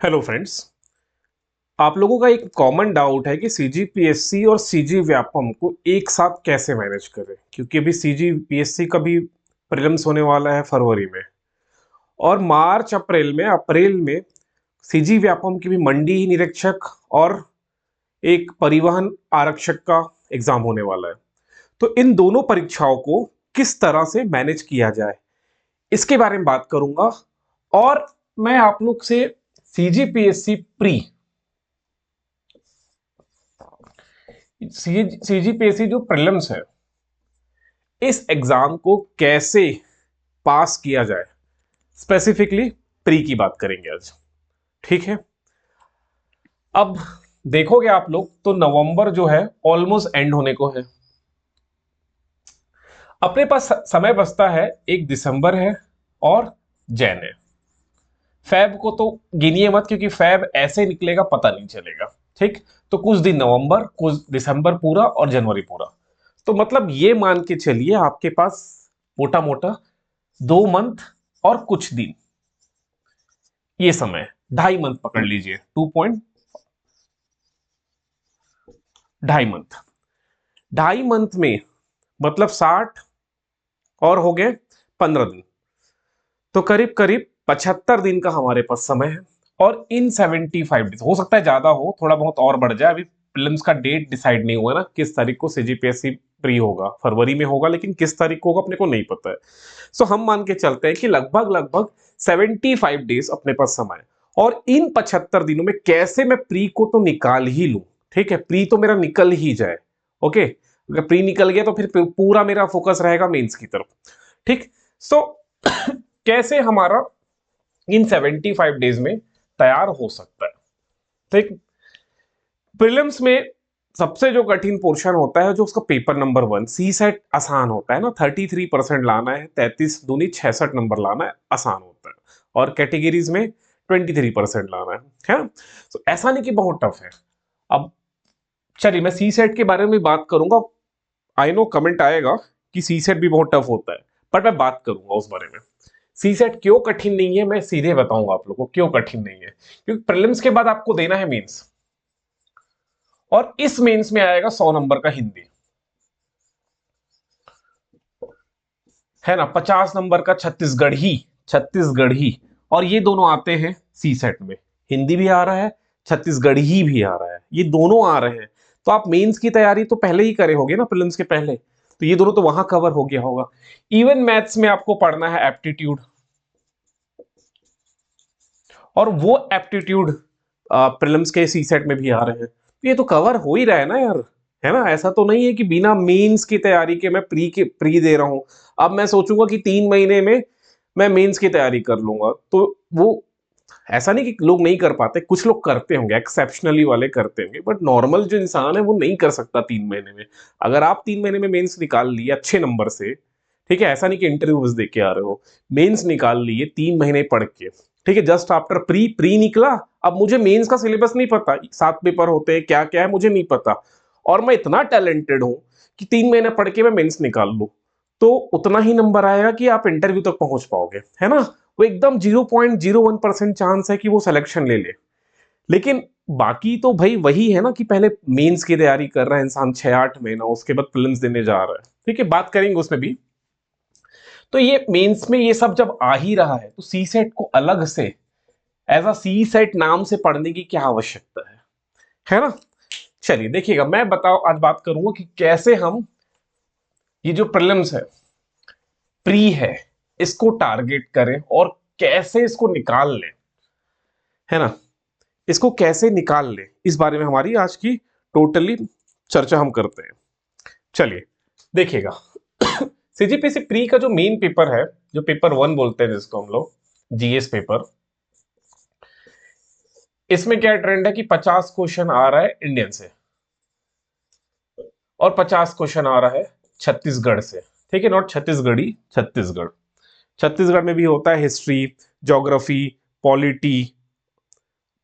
Hello friends. आप लोगों का एक कॉमन डाउट है कि सीजीपीएससी और सीजी व्यापम को एक साथ कैसे मैनेज करें, क्योंकि अभी सीजीपीएससी का भी प्रीलिम्स होने वाला है फरवरी में, और मार्च अप्रैल में सीजी व्यापम की भी मंडी निरीक्षक और एक परिवहन आरक्षक का एग्जाम होने वाला है। तो इन दोनों परीक्षाओं को किस तरह से मैनेज किया जाए, इसके बारे में बात करूंगा। और मैं आप लोग से सीजीपीएससी प्री सीजीपीएससी जो प्रीलिम्स है, इस एग्जाम को कैसे पास किया जाए, स्पेसिफिकली प्री की बात करेंगे आज। ठीक है। अब देखोगे आप लोग तो नवंबर जो है ऑलमोस्ट एंड होने को है। अपने पास समय बचता है, एक दिसंबर है और जैन है। फैब को तो गिनिए मत, क्योंकि फैब ऐसे निकलेगा पता नहीं चलेगा। ठीक। तो कुछ दिन नवंबर, कुछ दिसंबर पूरा और जनवरी पूरा। तो मतलब ये मान के चलिए आपके पास मोटा मोटा 2 मंथ और कुछ दिन, ये समय 2.5 मंथ पकड़ लीजिए। 2.5 मंथ, 2.5 मंथ में मतलब 60 और हो गए 15 दिन, तो करीब करीब 75 दिन का हमारे पास समय है। और इन 75 डेज, हो सकता है ज्यादा हो, थोड़ा बहुत और बढ़ जाए। अभी प्रीलिम्स का डेट डिसाइड नहीं हुआ ना, किस तारीख को सीजीपीएससी प्री होगा। फरवरी में होगा, लेकिन किस तारीख को होगा अपने को नहीं पता है। सो हम मान के चलते हैं कि लगभग लगभग 75 डेज अपने पास समय है। और इन 75 दिनों में कैसे मैं प्री को तो निकाल ही लूं। ठीक है, प्री तो मेरा निकल ही जाए। ओके, अगर प्री निकल गया तो फिर पूरा मेरा फोकस रहेगा मेंस की तरफ। ठीक। सो कैसे हमारा इन 75 डेज में तैयार हो सकता है। ठीक। प्रीलिम्स में सबसे जो कठिन पोर्शन होता है, जो उसका पेपर नंबर 1 सी सेट, आसान होता है ना। 33% लाना है, 33 दूनी 66 नंबर लाना है, आसान होता है। और कैटेगरीज में 23% लाना है ना। तो ऐसा नहीं कि बहुत टफ है। अब चलिए मैं सी सेट के बारे में बात करूंगा। आई नो कमेंट आएगा कि सी सेट भी बहुत टफ होता है, बट मैं बात करूंगा उस बारे में। सी सेट क्यों कठिन नहीं है, मैं सीधे बताऊंगा आप लोगों को क्यों कठिन नहीं है। क्योंकि प्रीलिम्स के बाद आपको देना है मेंस, और इस मेंस में आएगा 100 नंबर का हिंदी, है ना। 50 नंबर का छत्तीसगढ़ी। और ये दोनों आते हैं सी सेट में। हिंदी भी आ रहा है, छत्तीसगढ़ी भी आ रहा है, ये दोनों आ रहे हैं। तो आप मेंस की तैयारी तो पहले ही करे होगे ना, प्रीलिम्स के पहले। तो ये दोनों तो वहां कवर हो गया होगा। इवन मैथ्स में आपको पढ़ना है एप्टीट्यूड, और वो एप्टीट्यूड प्रीलिम्स के सी सेट में भी आ रहे हैं। तो ये तो कवर हो ही रहा है ना यार, है ना। ऐसा तो नहीं है कि बिना मेंस की तैयारी के मैं प्री दे रहा हूं। अब मैं सोचूंगा कि 3 महीने में मैं मेंस की तैयारी कर लूंगा, तो वो ऐसा नहीं कि लोग नहीं कर पाते, कुछ लोग करते होंगे, एक्सेप्शनली वाले करते होंगे, बट नॉर्मल जो इंसान है वो नहीं कर सकता 3 महीने में। अगर आप 3 महीने में मेंस निकाल लिए अच्छे नंबर से, ठीक है, ऐसा नहीं कि इंटरव्यू बस दे के आ रहे हो, मेंस निकाल लिए 3 महीने पढ़ के, ठीक है, जस्ट आफ्टर प्री प्री निकला। अब मुझे मेंस का सिलेबस नहीं पता, 7 पेपर होते हैं, क्या क्या है मुझे नहीं पता, और मैं इतना टैलेंटेड हूं कि 3 महीने पढ़ के मैं मेंस निकाल लूं, तो उतना ही नंबर आएगा कि आप इंटरव्यू तक पहुंच पाओगे, है ना। वो एकदम 0.01% चांस है कि वो सिलेक्शन ले ले। लेकिन बाकी तो भाई वही है ना, कि पहले मेंस की तैयारी कर रहा है इंसान 6-8 महीना, उसके बाद प्रीलिम्स देने जा रहा है। ठीक है, बात करेंगे उसमें भी। तो ये मेंस में ये सब जब आ ही रहा है, तो सी सेट को अलग से एज अ सी सेट नाम से पढ़ने की क्या आवश्यकता है ना। चलिए देखिएगा, मैं बताओ आज बात करूंगा कि कैसे हम ये जो प्रीलिम्स है, प्री है, इसको टारगेट करें और कैसे इसको निकाल लें, है ना। इसको कैसे निकाल लें, इस बारे में हमारी आज की टोटली चर्चा हम करते हैं। चलिए देखिएगा, सीजीपीएससी प्री का जो मेन पेपर है, जो पेपर 1 बोलते हैं जिसको हम लोग, जीएस पेपर, इसमें क्या ट्रेंड है कि 50 क्वेश्चन आ रहा है इंडियन से और 50 क्वेश्चन आ रहा है छत्तीसगढ़ से। ठीक है, नॉट छत्तीसगढ़ी, छत्तीसगढ़। छत्तीसगढ़ में भी होता है हिस्ट्री, ज्योग्राफी, पॉलिटी।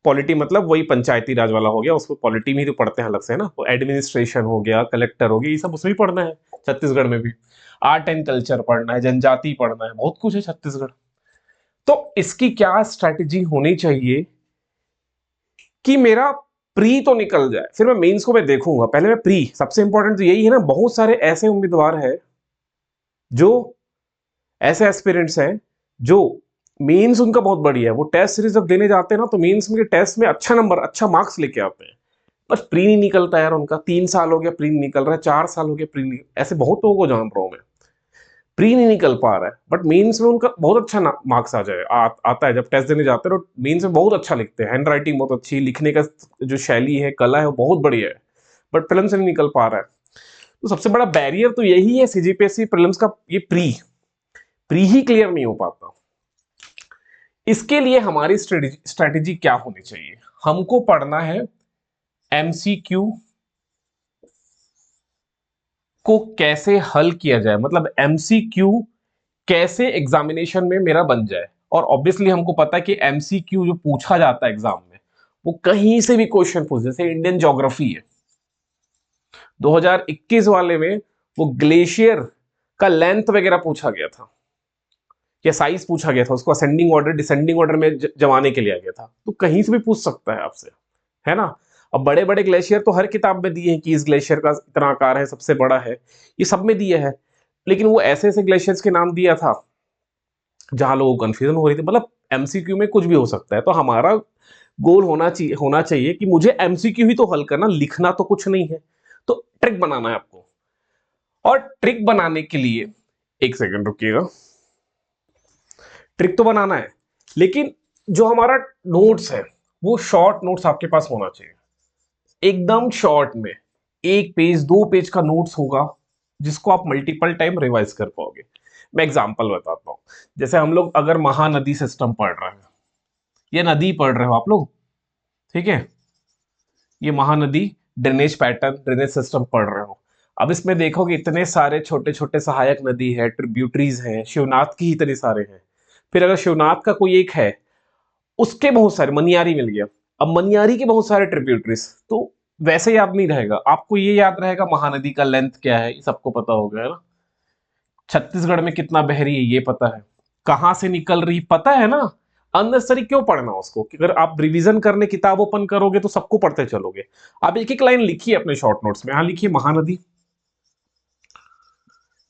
पॉलिटी मतलब वही पंचायती राज वाला हो गया, उसको पॉलिटी में ही तो पढ़ते हैं अलग से, है ना। वो एडमिनिस्ट्रेशन हो गया, कलेक्टर हो गया, ये सब उसमें भी पढ़ना है। छत्तीसगढ़ में भी आर्ट एंड कल्चर पढ़ना है, जनजाति पढ़ना है, बहुत कुछ है छत्तीसगढ़। तो इसकी क्या स्ट्रैटेजी होनी चाहिए कि मेरा प्री तो निकल जाए, फिर मैं मेंस को मैं देखूंगा, पहले मैं प्री। सबसे इंपॉर्टेंट तो यही है ना, बहुत सारे ऐसे उम्मीदवार है जो ऐसे एस्पिरेंट्स हैं जो मेंस उनका बहुत बढ़िया है, वो टेस्ट सीरीज जब देने जाते हैं ना तो मेंस में टेस्ट में अच्छा नंबर अच्छा मार्क्स लेके आते हैं, बस प्री नहीं निकलता यार उनका। 3 साल हो गया प्री नहीं निकल रहा है, 4 साल हो गया प्री नहीं, ऐसे बहुत लोगों को जान रहा हूं मैं, प्री नहीं निकल पा रहा है, बट मेंस में उनका बहुत अच्छा मार्क्स आ जाए आता है। जब टेस्ट देने जाते हैं तो मेंस में बहुत अच्छा लिखते हैं, हैंड राइटिंग बहुत अच्छी, लिखने का जो शैली है, कला है, वो बहुत बढ़िया है, बट प्रीलिम्स से नहीं निकल पा रहा है। तो सबसे बड़ा बैरियर तो यही है सीजीपीएससी प्रीलिम्स का, ये प्री ही क्लियर नहीं हो पाता। इसके लिए हमारी स्ट्रेटेजी क्या होनी चाहिए? हमको पढ़ना है एमसीक्यू को कैसे हल किया जाए, मतलब एमसीक्यू कैसे एग्जामिनेशन में मेरा बन जाए। और ऑब्वियसली हमको पता है कि एमसीक्यू जो पूछा जाता है एग्जाम में, वो कहीं से भी क्वेश्चन पूछ, जैसे इंडियन ज्योग्राफी है 2021 वाले में, वो ग्लेशियर का लेंथ वगैरह पूछा गया था या साइज पूछा गया था, उसको असेंडिंग ऑर्डर डिसेंडिंग ऑर्डर में जमाने के लिए आ गया था, तो कहीं से भी पूछ सकता है आपसे, है ना। अब बड़े बड़े ग्लेशियर तो हर किताब में दिए हैं कि इस ग्लेशियर का इतना आकार है, सबसे बड़ा है, ये सब में दिया है, लेकिन वो ऐसे ऐसे ग्लेशियर्स के नाम दिया था जहां लोगों को कंफ्यूजन हो रही थी। मतलब एमसीक्यू में कुछ भी हो सकता है, तो हमारा गोल होना चाहिए कि मुझे एमसीक्यू ही तो हल करना, लिखना तो कुछ नहीं है, तो ट्रिक बनाना है आपको। और ट्रिक बनाने के लिए, एक सेकंड रुकिएगा, ट्रिक तो बनाना है, लेकिन जो हमारा नोट्स है वो शॉर्ट नोट्स आपके पास होना चाहिए, एकदम शॉर्ट में, 1 पेज 2 पेज का नोट्स होगा जिसको आप मल्टीपल टाइम रिवाइज कर पाओगे। मैं एग्जांपल बताता हूं, जैसे हम लोग अगर महानदी सिस्टम पढ़ रहे हैं, ये नदी पढ़ रहे हो आप लोग, ठीक है, ये Mahanadi drainage pattern drainage system पढ़ रहे हो। अब इसमें देखोगे इतने सारे छोटे छोटे सहायक नदी है, ट्रिब्यूटरीज हैं, शिवनाथ की ही इतने सारे हैं, फिर अगर शिवनाथ का कोई एक है, उसके बहुत सारे, मनियारी मिल गया, अब मनियारी के बहुत सारे ट्रिब्यूटरीज, तो वैसे याद नहीं रहेगा आपको, ये याद रहेगा महानदी का लेंथ क्या है, ये सबको पता होगा, है ना। छत्तीसगढ़ में कितना बह रही है ये पता है, कहां से निकल रही पता है ना। अननेसेसरी क्यों पढ़ना उसको, कि अगर आप रिवीजन करने किताब ओपन करोगे तो सबको पढ़ते चलोगे। आप एक एक लाइन लिखिए अपने शॉर्ट नोट्स में, यहां लिखिए महानदी,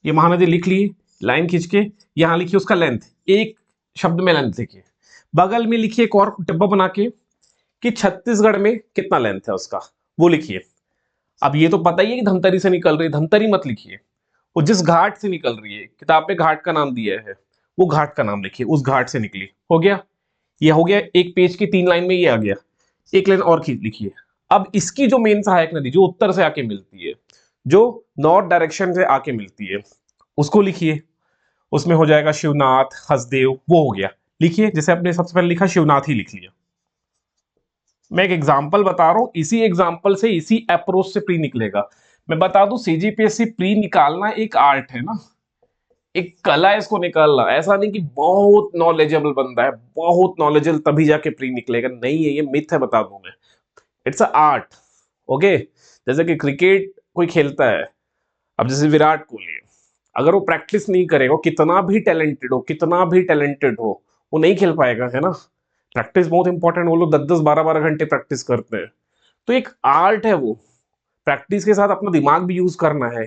ये महानदी लिख लिए, लाइन खींच के यहां लिखिए उसका लेंथ, एक शब्द में लेंथ लिखिए, बगल में लिखिए एक और डब्बा बना के कि छत्तीसगढ़ में कितना लेंथ है उसका, वो लिखिए। अब ये तो पता ही है कि धमतरी से निकल रही है, धमतरी मत लिखिए, वो जिस घाट से निकल रही है, किताब में घाट का नाम दिया है, वो घाट का नाम लिखिए, उस घाट से निकली, हो गया। ये हो गया, एक पेज की 3 लाइन में ये आ गया, एक लाइन और खींच लिखिए। अब इसकी जो मेन सहायक नदी जो उत्तर से आके मिलती है, जो नॉर्थ डायरेक्शन से आके मिलती है, उसको लिखिए, उसमें हो जाएगा शिवनाथ, हसदेव, वो हो गया, लिखिए। जैसे आपने सबसे पहले लिखा शिवनाथ ही लिख लिया। मैं एक एग्जांपल बता रहा हूं, इसी एग्जांपल से इसी अप्रोच से प्री निकलेगा। मैं बता दूं सीजीपीएससी प्री निकालना एक आर्ट है ना, एक कला है इसको निकालना, ऐसा नहीं कि बहुत नॉलेजेबल बंदा है, बहुत नॉलेजेबल तभी जाके प्री निकलेगा, नहीं है, ये मिथ है, बता दूं मैं। It's a art, okay. जैसे कि क्रिकेट कोई खेलता है, अब जैसे विराट कोहली है, अगर वो प्रैक्टिस नहीं करेगा, कितना भी टैलेंटेड हो, वो नहीं खेल पाएगा, है ना। प्रैक्टिस बहुत इंपॉर्टेंट, वो लोग 10-10 12-12 घंटे प्रैक्टिस करते हैं, तो एक आर्ट है वो, प्रैक्टिस के साथ अपना दिमाग भी यूज करना है।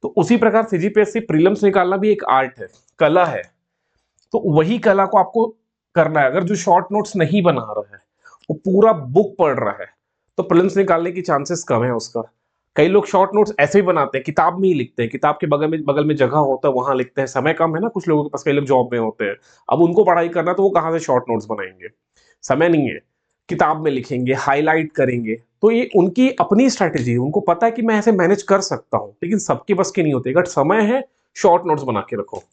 तो उसी प्रकार सीजीपीएससी प्रीलिम्स निकालना भी एक आर्ट है, कला है, तो वही कला को आपको करना है। अगर जो शॉर्ट नोट्स नहीं बना रहा है, वो पूरा बुक पढ़ रहा है, तो प्रीलिम्स निकालने की चांसेस कम है उसका। कई लोग शॉर्ट नोट्स ऐसे ही बनाते हैं, किताब में ही लिखते हैं, किताब के बगल में जगह होता है वहां लिखते हैं, समय कम है ना कुछ लोगों के पास, कई लोग जॉब में होते हैं, अब उनको पढ़ाई करना, तो वो कहां से शॉर्ट नोट्स बनाएंगे, समय नहीं है, किताब में लिखेंगे, हाईलाइट करेंगे, तो ये उनकी अपनी स्ट्रैटेजी है, उनको पता है कि मैं ऐसे मैनेज कर सकता हूं, लेकिन सबके बस की नहीं होती। अगर समय है, शॉर्ट नोट्स बना के रखो।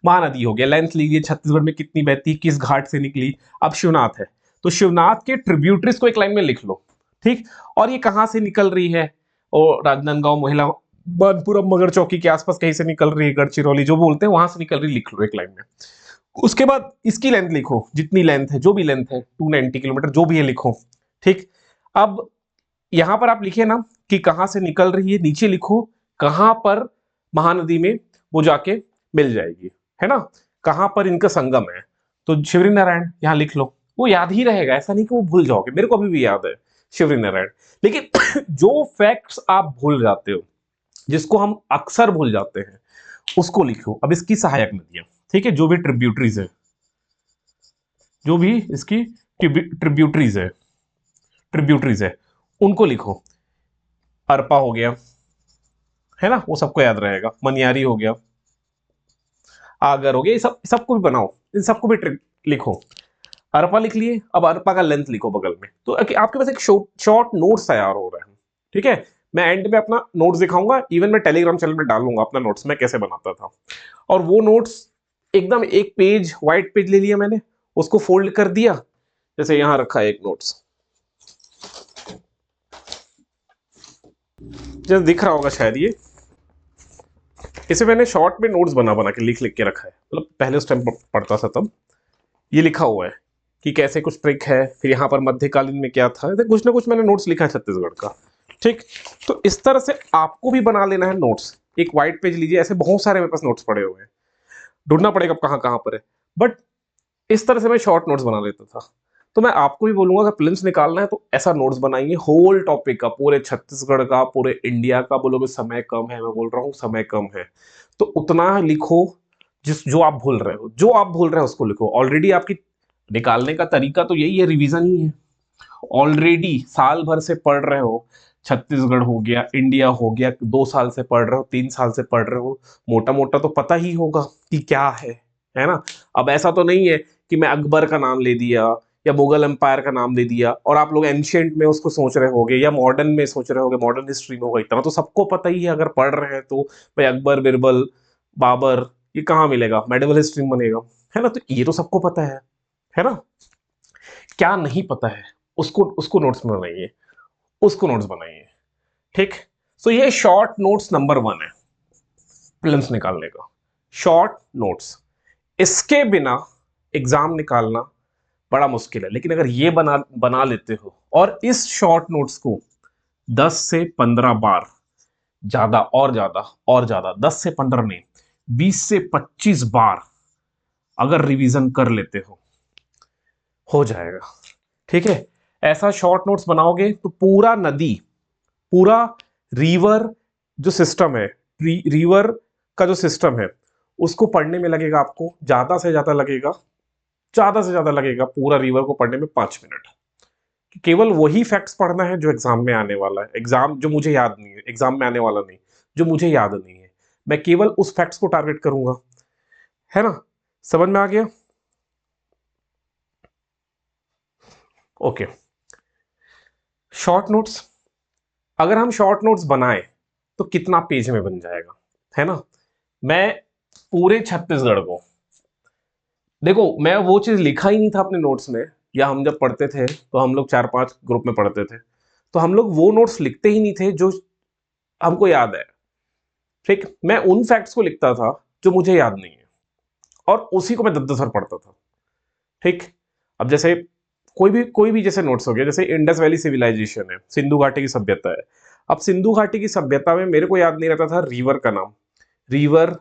महानदी हो गया, लेंथ लीजिए, छत्तीसगढ़ में कितनी बहती, किस घाट से निकली। अब शिवनाथ है, तो शिवनाथ के ट्रिब्यूटरीज को एक लाइन में लिख लो, ठीक। और ये कहां से निकल रही है, और राजनांदगांव, मोहिला, बानपुरा, मगर चौकी के आसपास कहीं से निकल रही है, गढ़चिरौली जो बोलते हैं वहां से निकल रही, लिख लो एक लाइन में। उसके बाद इसकी लेंथ लिखो, जितनी लेंथ है, जो भी लेंथ है, 290 किलोमीटर जो भी है लिखो, ठीक। अब यहां पर आप लिखे ना कि कहां से निकल रही है, नीचे लिखो कहां पर महानदी में वो जाके मिल जाएगी, है ना, कहां पर इनका संगम है, तो शिवरी नारायण यहां लिख लो। वो याद ही रहेगा, ऐसा नहीं कि वो भूल जाओगे। मेरे को अभी भी याद है शिवरी नारायण। लेकिन जो फैक्ट्स आप भूल जाते हो, जिसको हम अक्सर भूल जाते हैं, उसको लिखो। अब इसकी सहायक नदियां, ठीक है, जो भी ट्रिब्यूटरीज है, जो भी इसकी ट्रिब्यूटरीज है, ट्रिब्यूटरीज है, उनको लिखो। अरपा हो गया, है ना, वो सबको याद रहेगा। मनियारी हो गया, आगर हो गया, ये सब सबको भी बनाओ, इन सबको भी लिखो। अरपा लिख लिए, अब अरपा का लेंथ लिखो बगल में। तो आपके पास एक शॉर्ट नोट्स तैयार हो रहा है, ठीक है। मैं एंड में अपना नोट्स दिखाऊंगा, इवन मैं टेलीग्राम चैनल में डालूंगा अपना नोट्स मैं कैसे बनाता था। और वो नोट्स एकदम एक पेज, व्हाइट पेज ले लिया मैंने, उसको फोल्ड कर दिया, जैसे यहां रखा है एक नोट्स, जैसे दिख रहा होगा शायद ये, इसे मैंने शॉर्ट में नोट्स बना बना के लिख लिख के रखा है। मतलब पहले उस टाइम पढ़ता था तब ये लिखा हुआ है कि कैसे कुछ ट्रिक है, फिर यहाँ पर मध्यकालीन में क्या था, तो कुछ ना कुछ मैंने नोट्स लिखा है छत्तीसगढ़ का, ठीक। तो इस तरह से आपको भी बना लेना है नोट्स। एक व्हाइट पेज लीजिए, ऐसे बहुत सारे मेरे पास नोट्स पड़े हुए हैं, ढूंढना पड़ेगा कहाँ कहाँ पर है, बट इस तरह से मैं शॉर्ट नोट्स बना लेता था। तो मैं आपको भी बोलूंगा अगर प्रिलिम्स निकालना है तो ऐसा नोट्स बनाइए, होल टॉपिक का, पूरे छत्तीसगढ़ का, पूरे इंडिया का। बोलोगे समय कम है, मैं बोल रहा हूँ समय कम है, तो उतना लिखो जिस जो आप भूल रहे हो, जो आप भूल रहे हो उसको लिखो। ऑलरेडी आपकी निकालने का तरीका तो यही है, रिवीजन ही है। ऑलरेडी साल भर से पढ़ रहे हो, छत्तीसगढ़ हो गया, इंडिया हो गया, 2 साल से पढ़ रहे हो, 3 साल से पढ़ रहे हो, मोटा मोटा तो पता ही होगा कि क्या है ना। अब ऐसा तो नहीं है कि मैं अकबर का नाम ले दिया या मुगल एम्पायर का नाम ले दिया और आप लोग एंशियंट में उसको सोच रहे होगे या मॉडर्न में सोच रहे होगे, मॉडर्न हिस्ट्री में होगा। इतना तो सबको पता ही है अगर पढ़ रहे हैं तो। भाई अकबर, बिरबल, बाबर, ये कहाँ मिलेगा, मेडिवल हिस्ट्री में बनेगा, है ना। तो ये तो सबको पता है ना। क्या नहीं पता है उसको उसको नोट्स में बनाइए, उसको नोट्स बनाइए, ठीक। सो ये शॉर्ट नोट्स नंबर 1 है प्रिलिम्स निकालने का, शॉर्ट नोट्स। इसके बिना एग्जाम निकालना बड़ा मुश्किल है। लेकिन अगर ये बना बना लेते हो और इस शॉर्ट नोट्स को 10 से 15 बार, ज्यादा और ज्यादा और ज्यादा, 10 से 15 नहीं, 20 से 25 बार अगर रिवीजन कर लेते हो जाएगा, ठीक है। ऐसा शॉर्ट नोट्स बनाओगे तो पूरा नदी, पूरा रिवर जो सिस्टम है, रिवर का जो सिस्टम है, उसको पढ़ने में लगेगा आपको ज्यादा से ज्यादा लगेगा, ज्यादा से ज्यादा लगेगा पूरा रिवर को पढ़ने में 5 मिनट। केवल वही फैक्ट्स पढ़ना है जो एग्जाम में आने वाला है, एग्जाम जो मुझे याद नहीं है, एग्जाम में आने वाला नहीं, जो मुझे याद नहीं है, मैं केवल उस फैक्ट्स को टारगेट करूंगा, है ना। समझ में आ गया? ओके। शॉर्ट नोट्स, अगर हम शॉर्ट नोट्स बनाए तो कितना पेज में बन जाएगा, है ना। मैं पूरे छत्तीसगढ़ को, देखो मैं वो चीज लिखा ही नहीं था अपने नोट्स में, या हम जब पढ़ते थे तो हम लोग 4-5 ग्रुप में पढ़ते थे, तो हम लोग वो नोट्स लिखते ही नहीं थे जो हमको याद है, ठीक। मैं उन फैक्ट्स को लिखता था जो मुझे याद नहीं है, और उसी को मैं 10-10 बार पढ़ता था, ठीक। अब जैसे कोई भी जैसे नोट्स हो गया, जैसे इंडस वैली सिविलाइजेशन है, सिंधु घाटी की सभ्यता है। अब सिंधु घाटी की सभ्यता में मेरे को याद नहीं रहता था रिवर का नाम, रिवर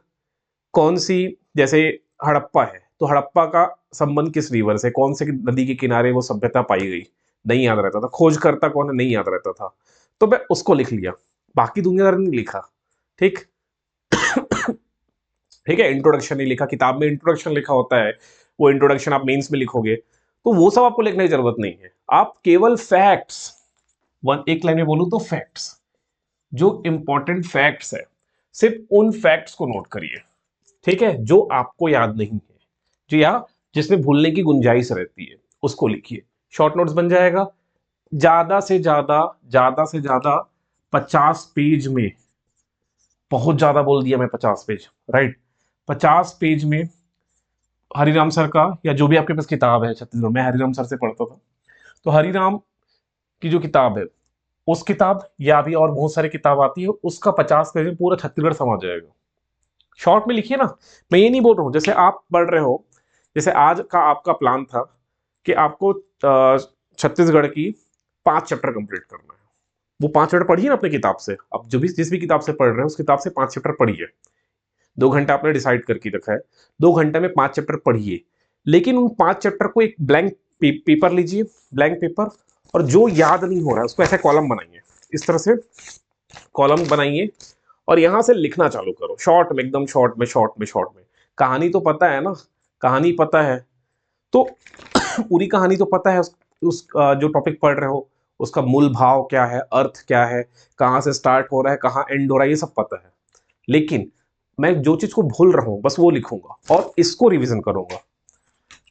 कौन सी, जैसे हड़प्पा है तो हड़प्पा का संबंध किस रिवर से, कौन से नदी के किनारे वो सभ्यता पाई गई, नहीं याद रहता था। खोजकर्ता कौन है, नहीं याद रहता था। तो मैं उसको लिख लिया, बाकी दुनियादार नहीं लिखा, ठीक। ठीक है, इंट्रोडक्शन नहीं लिखा, किताब में इंट्रोडक्शन लिखा होता है, वो इंट्रोडक्शन आप मेंस में लिखोगे, तो वो सब आपको लिखने की जरूरत नहीं है। आप केवल फैक्ट्स, एक लाइन में बोलूं तो फैक्ट्स, जो इंपॉर्टेंट फैक्ट्स है, सिर्फ उन फैक्ट्स को नोट करिए, ठीक है, जो आपको याद नहीं है, जो या जिसमें भूलने की गुंजाइश रहती है, उसको लिखिए। शॉर्ट नोट्स बन जाएगा। ज्यादा से ज्यादा 50 पेज में, बहुत ज्यादा बोल दिया मैं, 50 पेज, राइट। 50 पेज में हरिराम सर का, या जो भी आपके पास किताब है छत्तीसगढ़ में, हरिराम सर से पढ़ता था, तो हरिराम की जो किताब है, उस किताब या भी और बहुत सारी किताब आती है, उसका 50 पेज में पूरा छत्तीसगढ़ समझ जाएगा। शॉर्ट में लिखिए ना। मैं ये नहीं बोल रहा हूँ, जैसे आप पढ़ रहे हो, जैसे आज का आपका प्लान था कि आपको छत्तीसगढ़ की 5 चैप्टर कंप्लीट करना है, वो 5 चैप्टर पढ़िए ना अपने किताब से। अब जो भी जिस भी किताब से पढ़ रहे हैं उस किताब से 5 चैप्टर पढ़िए। 2 घंटा आपने डिसाइड करके रखा है, 2 घंटे में 5 चैप्टर पढ़िए। लेकिन उन 5 चैप्टर को एक ब्लैंक पेपर लीजिए, ब्लैंक पेपर, और जो याद नहीं हो रहा है उसको ऐसे कॉलम बनाइए, इस तरह से कॉलम बनाइए और यहां से लिखना चालू करो, शॉर्ट में, एकदम शॉर्ट में, शॉर्ट में, शॉर्ट में। कहानी तो पता है ना, कहानी पता है तो पूरी कहानी तो पता है, जो टॉपिक पढ़ रहे हो उसका मूल भाव क्या है, अर्थ क्या है, कहाँ से स्टार्ट हो रहा है, कहाँ एंड हो रहा है, ये सब पता है। लेकिन मैं जो चीज को भूल रहा हूं बस वो लिखूंगा और इसको रिवीजन करूंगा।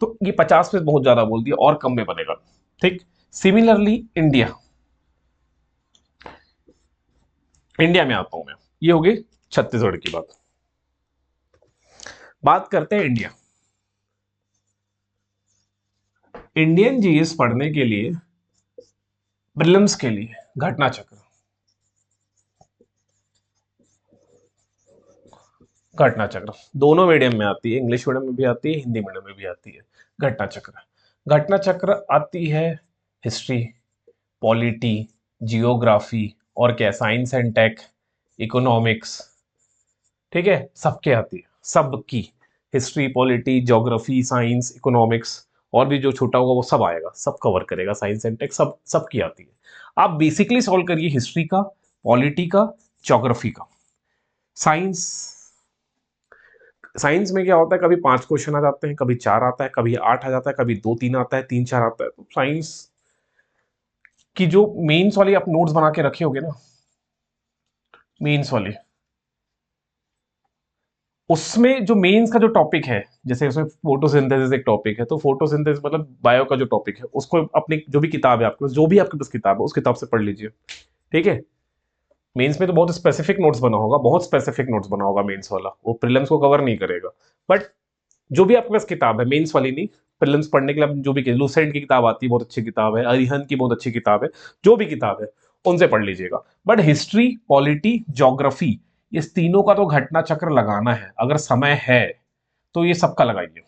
तो ये 50 में बहुत ज्यादा बोल दिया, और कम में बनेगा। ठीक। सिमिलरली इंडिया, इंडिया में आता हूं मैं, ये होगी छत्तीसगढ़ की बात करते हैं इंडिया। इंडियन जीएस पढ़ने के लिए, प्रीलिम्स के लिए, घटना चक्र, घटना चक्र दोनों मीडियम में आती है, इंग्लिश मीडियम में भी आती है, हिंदी मीडियम में भी आती है। घटना चक्र, घटना चक्र आती है हिस्ट्री, पॉलिटी, जियोग्राफी, और क्या, साइंस एंड टेक, इकोनॉमिक्स, ठीक है, सबके आती है, सबकी। History, polity, geography, science, economics, और भी जो छोटा होगा वो सब आएगा, सब कवर करेगा, साइंस एंड टेक, सब सबकी आती है। आप बेसिकली सॉल्व करिए हिस्ट्री का, पॉलिटी का, ज्योग्राफी का। साइंस, साइंस में क्या होता है, कभी 5 क्वेश्चन आ जाते हैं, कभी 4 आता है, कभी 8 आ जाता है, कभी 2-3 आता है, 3-4 आता है। तो साइंस की जो मेंस वाली आप नोट्स बना के रखे होगे ना, मेंस वाली, उसमें जो मेंस का जो टॉपिक है, जैसे उसमें फोटोसिंथेसिस एक टॉपिक है, तो फोटोसिंथेसिस मतलब बायो का जो टॉपिक है, उसको अपनी जो भी किताब है आपके पास, जो भी आपके पास किताब है उस किताब से पढ़ लीजिए। ठीक है। मेंस में तो बहुत स्पेसिफिक नोट्स बना होगा, बहुत स्पेसिफिक नोट्स बना होगा मेंस वाला, वो प्रीलिम्स को कवर नहीं करेगा। बट जो भी आपके पास किताब है, मेंस वाली नहीं, प्रीलिम्स पढ़ने के लिए आप जो भी, लूसेंट की किताब आती है, बहुत अच्छी किताब है, अरिहंत की बहुत अच्छी किताब है, जो भी किताब है उनसे पढ़ लीजिएगा। बट हिस्ट्री, पॉलिटी, ज्योग्राफी, इस तीनों का तो घटना चक्र लगाना है, अगर समय है तो ये सबका लगाइए,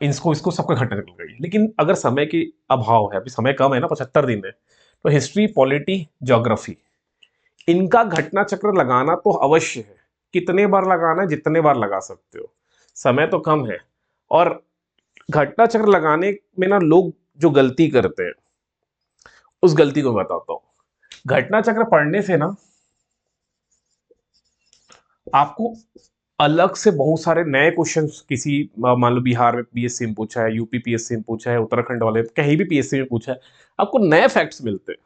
इसको इसको सबका घटना चक्र लगाइए। लेकिन अगर समय की अभाव है, अभी समय कम है ना, 75 दिन है, तो हिस्ट्री, पॉलिटी, ज्योग्राफी, इनका घटना चक्र लगाना तो अवश्य है। कितने बार लगाना है, जितने बार लगा सकते हो, समय तो कम है। और घटना चक्र लगाने में ना लोग जो गलती करते हैं, उस गलती को बताता हूं। घटना चक्र पढ़ने से ना आपको अलग से बहुत सारे नए क्वेश्चंस, किसी मान लो बिहार में पीएससी में पूछा है, यूपी पीएससी में पूछा है, उत्तराखंड वाले कहीं भी पीएससी में पूछा है, आपको नए फैक्ट्स मिलते हैं।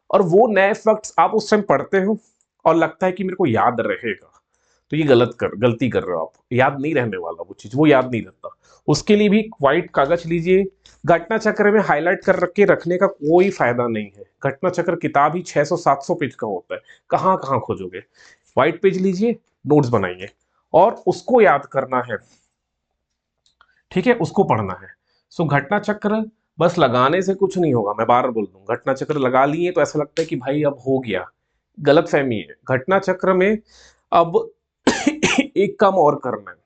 और वो नए फैक्ट्स आप उस टाइम पढ़ते हो और लगता है कि मेरे को याद रहेगा, तो ये गलती कर रहे हो आप। याद नहीं रहने वाला वो चीज, वो याद नहीं रहता। उसके लिए भी व्हाइट कागज लीजिए। घटना चक्र में हाईलाइट कर रख के रखने का कोई फायदा नहीं है। घटना चक्र किताब ही 600-700 पेज का होता है, कहाँ कहाँ खोजोगे। व्हाइट पेज लीजिए, नोट्स बनाइए और उसको याद करना है। ठीक है, उसको पढ़ना है। सो घटना चक्र बस लगाने से कुछ नहीं होगा, मैं बार बोल दूं, घटना चक्र लगा लिए तो ऐसा लगता है कि भाई अब हो गया। गलत फहमी है। घटना चक्र में अब एक काम और करना है।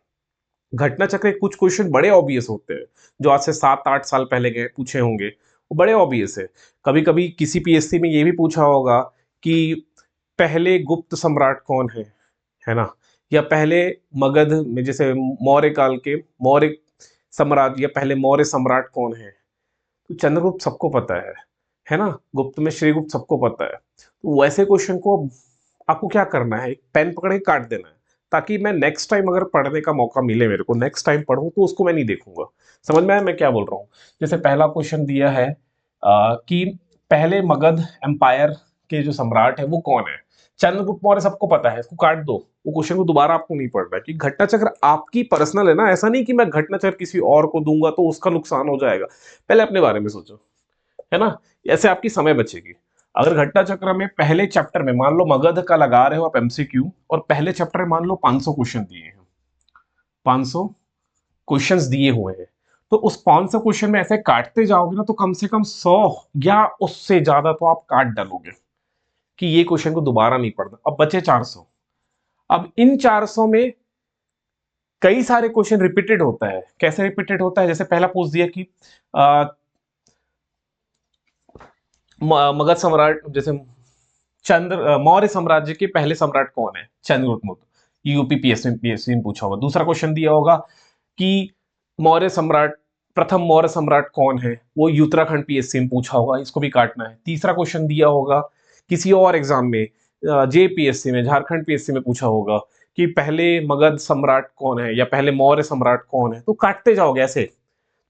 घटना चक्र के कुछ क्वेश्चन बड़े ऑब्वियस होते हैं, जो आज से 7-8 साल पहले गए पूछे होंगे, वो बड़े ऑब्वियस है। कभी कभी किसी पीएससी में ये भी पूछा होगा कि पहले गुप्त सम्राट कौन है ना, या पहले मगध में, जैसे मौर्य काल के मौर्य साम्राज्य, या पहले मौर्य सम्राट कौन है। तो चंद्रगुप्त सबको पता है ना, गुप्त में श्रीगुप्त सबको पता है। तो वैसे क्वेश्चन को आपको क्या करना है, एक पेन पकड़ के काट देना है, ताकि मैं नेक्स्ट टाइम अगर पढ़ने का मौका मिले मेरे को, नेक्स्ट टाइम पढ़ूं तो उसको मैं नहीं देखूंगा। समझ में आया मैं क्या बोल रहा हूँ। जैसे पहला क्वेश्चन दिया है कि पहले मगध एम्पायर के जो सम्राट है वो कौन है, चंद्रगुप्त मौर्य सबको पता है, इसको काट दो। वो क्वेश्चन को दोबारा आपको नहीं पढ़ना है, कि घटना चक्र आपकी पर्सनल है ना, ऐसा नहीं कि मैं घटना चक्र किसी और को दूंगा तो उसका नुकसान हो जाएगा। पहले अपने बारे में सोचो, है ना, ऐसे आपकी समय बचेगी। अगर घटना चक्र में पहले चैप्टर में मान लो मगध का लगा रहे हो आप एमसीक्यू, और पहले चैप्टर में मान लो 500 क्वेश्चन दिए हैं, 500 क्वेश्चंस दिए हुए हैं, तो उस 500 क्वेश्चन में ऐसे काटते जाओगे ना, तो कम से कम 100 या उससे ज्यादा तो आप काट डालोगे, कि ये क्वेश्चन को दोबारा नहीं पढ़ना। अब बचे 400। अब इन 400 में कई सारे क्वेश्चन रिपीटेड होता है। कैसे रिपीटेड होता है, जैसे पहला पूछ दिया कि मगध सम्राट, जैसे मौर्य साम्राज्य के पहले सम्राट कौन है, चंद्रगुप्त मौर्य, यूपी पीएससी में पूछा होगा। दूसरा क्वेश्चन दिया होगा कि मौर्य सम्राट प्रथम मौर्य सम्राट कौन है, वो उत्तराखंड पीएससी में पूछा होगा, इसको भी काटना है। तीसरा क्वेश्चन दिया होगा किसी और एग्जाम में, जेपीएससी में, झारखंड पीएससी में पूछा होगा कि पहले मगध सम्राट कौन है या पहले मौर्य सम्राट कौन है, तो काटते जाओगे ऐसे,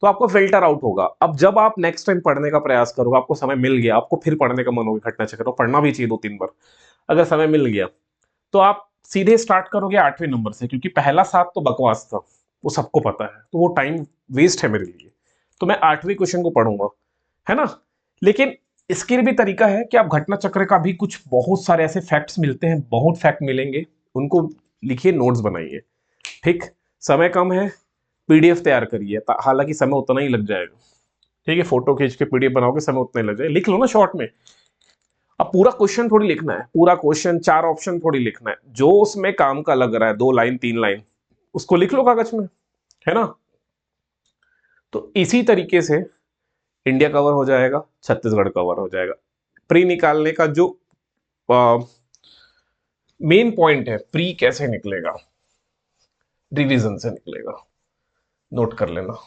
तो आपको फिल्टर आउट होगा। अब जब आप नेक्स्ट टाइम पढ़ने का प्रयास करोगे, आपको समय मिल गया, आपको फिर पढ़ने का मन होगा घटना चक्र, तो पढ़ना भी चाहिए 2-3 बार, अगर समय मिल गया तो आप सीधे स्टार्ट करोगे 8वें नंबर से, क्योंकि पहला 7 तो बकवास था, वो सबको पता है, तो वो टाइम वेस्ट है मेरे लिए। तो मैं 8वें क्वेश्चन को पढ़ूंगा, है ना। लेकिन इसके भी तरीका है कि आप घटना चक्र का भी कुछ बहुत सारे ऐसे फैक्ट्स मिलते हैं, बहुत फैक्ट मिलेंगे, उनको लिखिए, नोट्स बनाइए। ठीक, समय कम है, पीडीएफ तैयार करिए, हालांकि समय उतना ही लग जाएगा। ठीक है, फोटो खींच के पीडीएफ बनाओगे, समय उतना ही लग जाएगा, लिख लो ना शॉर्ट में। अब पूरा क्वेश्चन थोड़ी लिखना है, पूरा क्वेश्चन 4 ऑप्शन थोड़ी लिखना है, जो उसमें काम का लग रहा है, 2 लाइन 3 लाइन, उसको लिख लो कागज में, है ना। तो इसी तरीके से इंडिया कवर हो जाएगा, छत्तीसगढ़ कवर हो जाएगा। प्री निकालने का जो मेन पॉइंट है, प्री कैसे निकलेगा, रिवीजन से निकलेगा, नोट कर लेना।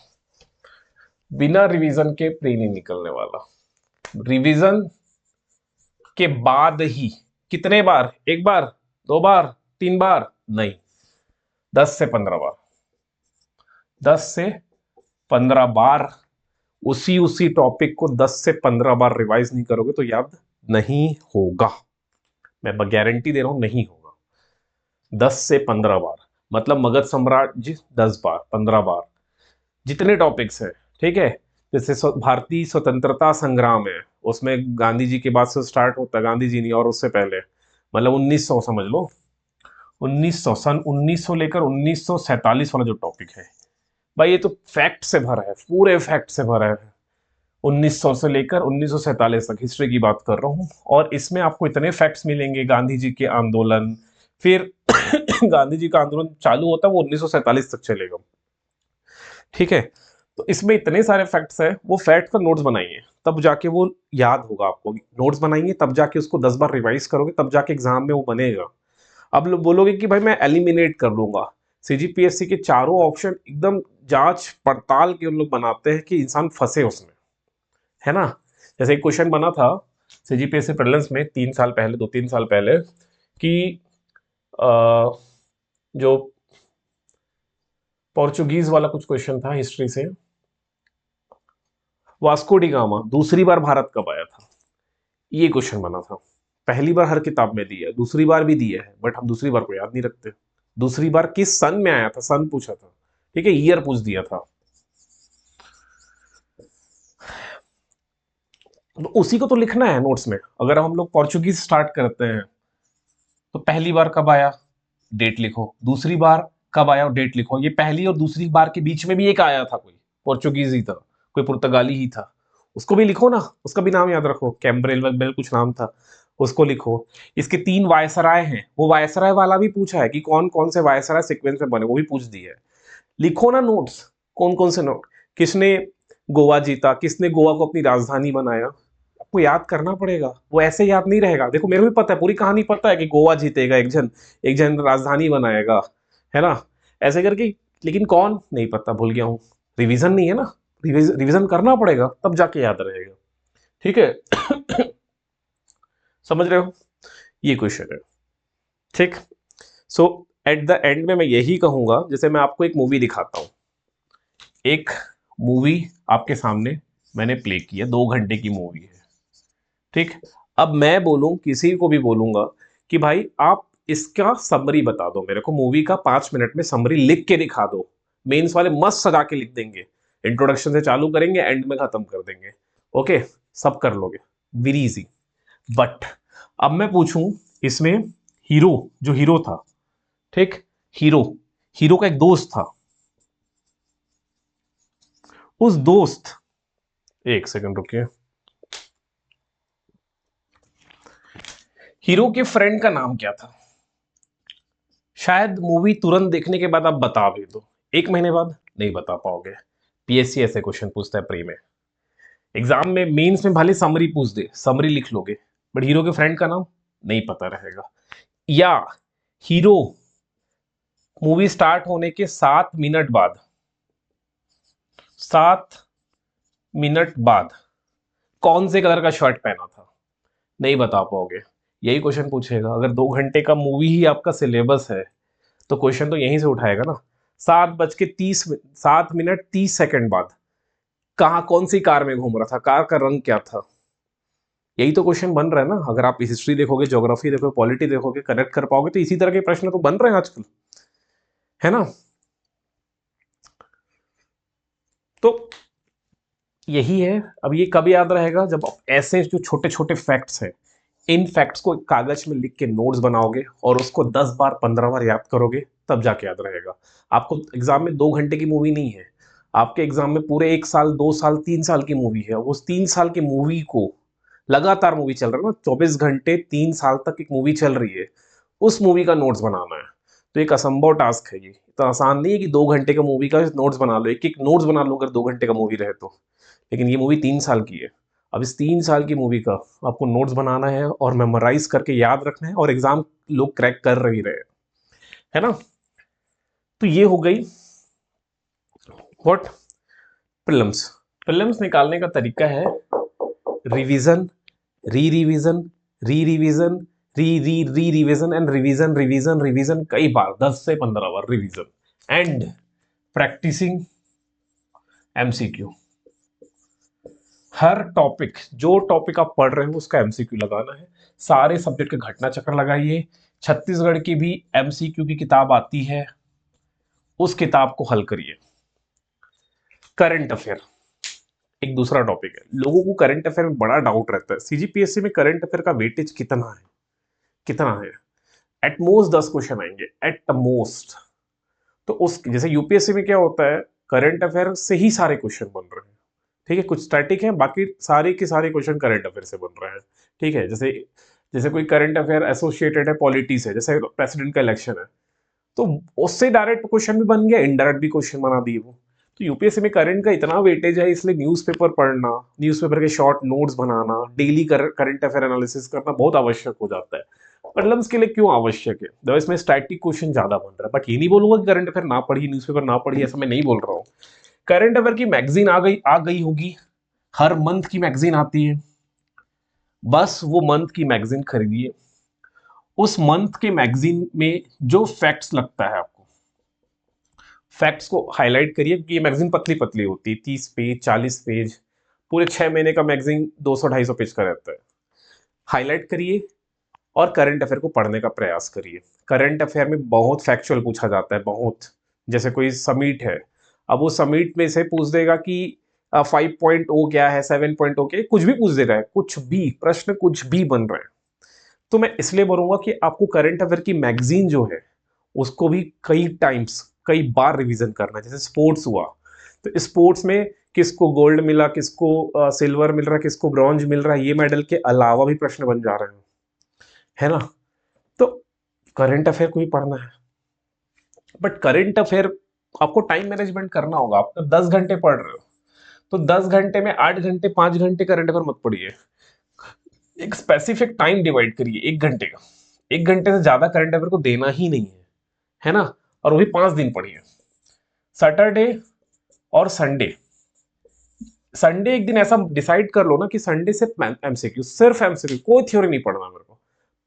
बिना रिवीजन के प्री नहीं निकलने वाला। रिवीजन के बाद ही, कितने बार, 1 बार, 2 बार, 3 बार नहीं, 10 से 15 बार, 10 से 15 बार उसी टॉपिक को 10 से 15 बार रिवाइज नहीं करोगे तो याद नहीं होगा, मैं गारंटी दे रहा हूं, नहीं होगा। 10 से 15 बार मतलब मगध सम्राट जी 10 बार, 15 बार, जितने टॉपिक्स हैं, ठीक है। जैसे भारतीय स्वतंत्रता संग्राम है, उसमें गांधी जी के बाद से स्टार्ट होता है, गांधी जी नहीं, और उससे पहले, मतलब 1900 समझ लो, 1900, सन 1900 लेकर 1947 वाला जो टॉपिक है भाई, ये तो फैक्ट से भरा है, पूरे फैक्ट से भरा है। 1900 से लेकर 1947 तक हिस्ट्री की बात कर रहा हूं, और इसमें आपको इतने फैक्ट्स मिलेंगे। गांधी जी के आंदोलन, फिर गांधी जी का आंदोलन चालू होता है वो 1947 तक चलेगा, ठीक है। तो इसमें इतने सारे फैक्ट्स हैं, वो फैक्ट का नोट्स बनाइए, तब जाके वो याद होगा आपको। नोट्स बनाइए, तब जाके उसको 10 बार रिवाइज करोगे, तब जाके एग्जाम में वो बनेगा। अब लोग बोलोगे कि भाई मैं एलिमिनेट कर लूंगा, सीजीपीएससी के चारों ऑप्शन एकदम जांच पड़ताल के उन लोग बनाते हैं कि इंसान फंसे उसमें, है ना। जैसे एक क्वेश्चन बना था सीजीपीएससी प्रीलिम्स में 3 साल पहले, 2-3 साल पहले, कि जो पोर्चुगीज वाला कुछ क्वेश्चन था हिस्ट्री से, वास्को डी गामा दूसरी बार भारत कब आया था, ये क्वेश्चन बना था। पहली बार हर किताब में दिया है, दूसरी बार भी दिया है, बट हम दूसरी बार को याद नहीं रखते। दूसरी बार किस सन में आया था, सन पूछा था, ठीक है, ईयर पूछ दिया था। तो उसी को तो लिखना है नोट्स में। अगर हम लोग पोर्चुगीज स्टार्ट करते हैं तो पहली बार कब आया, डेट लिखो, दूसरी बार कब आया, डेट लिखो। ये पहली और दूसरी बार के बीच में भी एक आया था, कोई पोर्चुगीज ही था, कोई पुर्तगाली ही था, उसको भी लिखो ना, उसका भी नाम याद रखो, कैम्ब्रेल वेल कुछ नाम था, उसको लिखो। इसके 3 वायसराय हैं, वो वायसराय वाला भी पूछा है कि कौन कौन से वायसराय सीक्वेंस में बने, वो भी पूछ दिया है। लिखो ना नोट्स, कौन कौन से नोट, किसने गोवा जीता, किसने गोवा को अपनी राजधानी बनाया, आपको याद करना पड़ेगा, वो ऐसे याद नहीं रहेगा। देखो मेरे को भी पता है, पूरी कहानी पता है कि गोवा जीतेगा, एक जन राजधानी बनाएगा, है ना, ऐसे करके, लेकिन कौन नहीं पता, भूल गया हूं। रिवीजन नहीं है ना, रिवीजन करना पड़ेगा, तब जाके याद रहेगा, ठीक है। समझ रहे हो, ये क्वेश्चन है, ठीक। सो एट द एंड में मैं यही कहूंगा, जैसे मैं आपको एक मूवी दिखाता हूं, एक मूवी आपके सामने मैंने प्ले की है, 2 घंटे की मूवी है, ठीक। अब मैं बोलूं, किसी को भी बोलूंगा कि भाई आप इसका समरी बता दो मेरे को, मूवी का 5 मिनट में समरी लिख के दिखा दो। मेंस वाले मस्त सजा के लिख देंगे, इंट्रोडक्शन से चालू करेंगे, एंड में खत्म कर देंगे, ओके, सब कर लोगे, वेरी इजी। बट अब मैं पूछूं, इसमें हीरो, जो हीरो था, ठीक, हीरो, हीरो का एक दोस्त था, उस दोस्त, एक सेकंड रुकिए, हीरो के फ्रेंड का नाम क्या था। शायद मूवी तुरंत देखने के बाद आप बता भी दो, 1 महीने बाद नहीं बता पाओगे। पीएससी ऐसे क्वेश्चन पूछता है प्री में, एग्जाम में, मेंस में भले समरी पूछ दे, समरी लिख लोगे, बट हीरो के फ्रेंड का नाम नहीं पता रहेगा। या हीरो मूवी स्टार्ट होने के 7 मिनट बाद 7 मिनट बाद कौन से कलर का शर्ट पहना था? नहीं बता पाओगे। यही क्वेश्चन पूछेगा। अगर 2 घंटे का मूवी ही आपका सिलेबस है तो क्वेश्चन तो यहीं से उठाएगा ना। 7:30 बाद कहाँ, कौन सी कार में घूम रहा था, कार का रंग क्या था? यही तो क्वेश्चन बन रहा है ना। अगर आप हिस्ट्री देखोगे, ज्योग्राफी देखोगे, पॉलिटी देखोगे, कनेक्ट कर पाओगे तो इसी तरह के प्रश्न तो बन रहे हैं आजकल, है ना। तो यही है। अब ये कब याद रहेगा? जब आप ऐसे जो छोटे छोटे फैक्ट्स हैं, इन फैक्ट्स को कागज में लिख के नोट्स बनाओगे और उसको 10 बार 15 बार याद करोगे, तब जाके याद रहेगा। आपको एग्जाम में 2 घंटे की मूवी नहीं है, आपके एग्जाम में पूरे 1 साल 2 साल 3 साल की मूवी है। उस 3 साल की मूवी को, लगातार मूवी चल रहा है ना, 24 घंटे 3 साल तक एक मूवी चल रही है, उस मूवी का नोट्स बनाना है। तो एक असंभव टास्क है ये। इतना आसान नहीं है कि 2 घंटे का मूवी का नोट्स बना लो। एक एक नोट्स बना लो अगर 2 घंटे का मूवी रहे तो। लेकिन ये मूवी 3 साल की है। अब इस 3 साल की मूवी का आपको नोट्स बनाना है और मेमोराइज करके याद रखना है, और एग्जाम लोग क्रैक कर रही रहे, है ना। तो ये हो गई व्हाट, प्रीलिम्स। प्रीलिम्स निकालने का तरीका है revision, re revision, re revision, re revision and revision revision revision, कई बार 10 से 15 बार रिवीजन एंड प्रैक्टिसिंग एमसीक्यू। हर टॉपिक, जो टॉपिक आप पढ़ रहे हो उसका एमसीक्यू लगाना है। सारे सब्जेक्ट के घटना चक्र लगाइए। छत्तीसगढ़ की भी एमसीक्यू की किताब आती है, उस किताब को हल करिए। करंट अफेयर एक दूसरा टॉपिक है। लोगों को करंट अफेयर में बड़ा डाउट रहता है, सीजीपीएससी में करंट अफेयर का वेटेज कितना है, कितना है? एट मोस्ट 10 क्वेश्चन आएंगे, एट मोस्ट। तो उस, जैसे यूपीएससी में क्या होता है, करंट अफेयर से ही सारे क्वेश्चन बन रहे हैं, ठीक है। कुछ स्टैटिक है, बाकी सारे के सारे क्वेश्चन करंट अफेयर से बन रहे हैं, ठीक है। जैसे जैसे कोई करंट अफेयर एसोसिएटेड है पॉलिटी से, जैसे प्रेसिडेंट का इलेक्शन है, तो उससे डायरेक्ट क्वेश्चन भी बन गया, इनडायरेक्ट भी क्वेश्चन बना दिए वो। तो यूपीएससी में करंट का इतना वेटेज है, इसलिए न्यूज़पेपर पढ़ना, न्यूज़पेपर के शॉर्ट नोट्स बनाना, डेली करंट अफेयर एनालिसिस करना बहुत आवश्यक हो जाता है। प्रीलिम्स के लिए क्यों आवश्यक है? देखो इसमें स्टैटिक क्वेश्चन ज्यादा बन रहा है, बट ये नहीं बोलूंगा कि करंट अफेयर ना पढ़िए, न्यूज़पेपर ना पढ़िए, ऐसा मैं नहीं बोल रहा हूँ। करंट अफेयर की मैगजीन आ गई होगी, हर मंथ की मैगजीन आती है, बस वो मंथ की मैगजीन खरीदिए। उस मंथ के मैगजीन में जो फैक्ट्स लगता है आपको, फैक्ट्स को हाईलाइट करिए, क्योंकि ये मैगजीन पतली पतली होती है, 30 पेज 40 पेज, पूरे 6 महीने का मैगजीन 200-250 पेज का रहता है। हाईलाइट करिए और करंट अफेयर को पढ़ने का प्रयास करिए। करंट अफेयर में बहुत फैक्चुअल पूछा जाता है, बहुत। जैसे कोई समिट है, अब वो समिट में से पूछ देगा कि 5.0 क्या है, 7.0 क्या है, कुछ भी पूछ देगा, कुछ भी प्रश्न कुछ भी बन रहे हैं। तो मैं इसलिए बोलूंगा कि आपको करंट अफेयर की मैगजीन जो है उसको भी कई टाइम्स, कई बार रिवीजन करना है। जैसे स्पोर्ट्स हुआ, तो स्पोर्ट्स में किसको गोल्ड मिला, किसको सिल्वर मिल रहा है, किसको ब्रॉन्ज मिल रहा है, ये मेडल के अलावा भी प्रश्न बन जा रहे हैं, है ना। तो करंट अफेयर को भी पढ़ना है, बट करंट अफेयर आपको टाइम मैनेजमेंट करना होगा। आप 10 घंटे पढ़ रहे हो तो 10 घंटे में 8 घंटे 5 घंटे करंट अफेयर मत पढ़िए। एक स्पेसिफिक टाइम डिवाइड करिए, 1 घंटे का। 1 घंटे से ज्यादा करंट अफेयर को देना ही नहीं है ना। और वो भी 5 दिन पढ़िए, सैटरडे और संडे। संडे एक दिन ऐसा डिसाइड कर लो ना कि संडे सिर्फ एमसीक्यू, सिर्फ एमसीक्यू, कोई थ्योरी नहीं पढ़ना मेरे को,